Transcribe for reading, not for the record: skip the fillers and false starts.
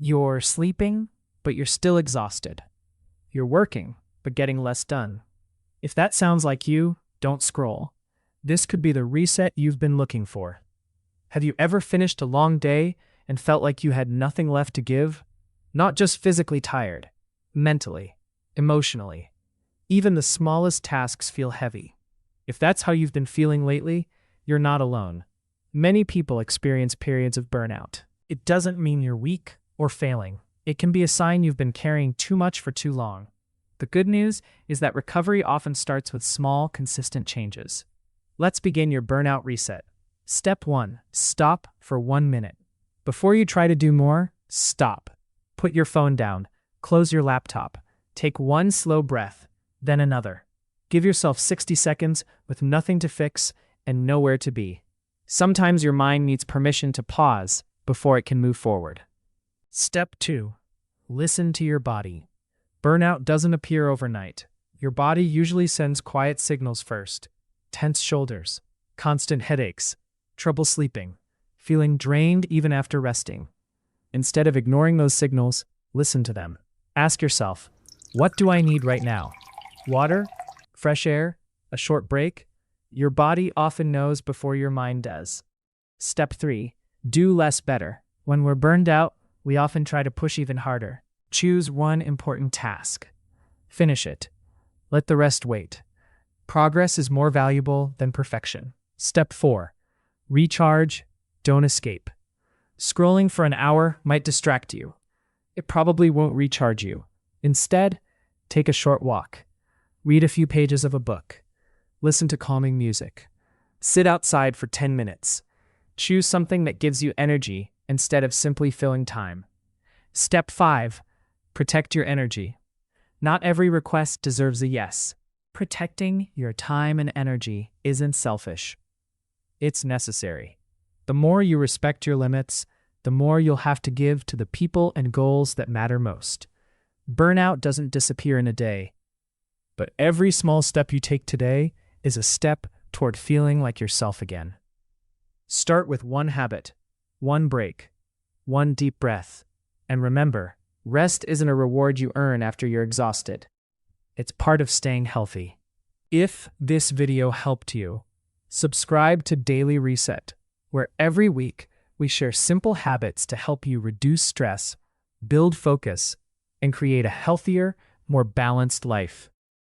You're sleeping, but you're still exhausted. You're working, but getting less done. If that sounds like you, don't scroll. This could be the reset you've been looking for. Have you ever finished a long day and felt like you had nothing left to give? Not just physically tired, mentally, emotionally. Even the smallest tasks feel heavy. If that's how you've been feeling lately, you're not alone. Many people experience periods of burnout. It doesn't mean you're weak or failing. It can be a sign you've been carrying too much for too long. The good news is that recovery often starts with small, consistent changes. Let's begin your burnout reset. Step 1. Stop for 1 minute. Before you try to do more, stop. Put your phone down. Close your laptop. Take one slow breath, then another. Give yourself 60 seconds with nothing to fix and nowhere to be. Sometimes your mind needs permission to pause before it can move forward. Step 2. Listen to your body. Burnout doesn't appear overnight. Your body usually sends quiet signals first. Tense shoulders, constant headaches, trouble sleeping, feeling drained even after resting. Instead of ignoring those signals, listen to them. Ask yourself, what do I need right now? Water? Fresh air? A short break? Your body often knows before your mind does. Step 3. Do less better. When we're burned out, we often try to push even harder. Choose one important task. Finish it. Let the rest wait. Progress is more valuable than perfection. Step 4. Recharge, don't escape. Scrolling for an hour might distract you. It probably won't recharge you. Instead, take a short walk. Read a few pages of a book. Listen to calming music. Sit outside for 10 minutes. Choose something that gives you energy instead of simply filling time. Step 5. Protect your energy. Not every request deserves a yes. Protecting your time and energy isn't selfish. It's necessary. The more you respect your limits, the more you'll have to give to the people and goals that matter most. Burnout doesn't disappear in a day, but every small step you take today is a step toward feeling like yourself again. Start with one habit, one break, one deep breath, and remember, rest isn't a reward you earn after you're exhausted. It's part of staying healthy. If this video helped you, subscribe to Daily Reset, where every week we share simple habits to help you reduce stress, build focus, and create a healthier, more balanced life.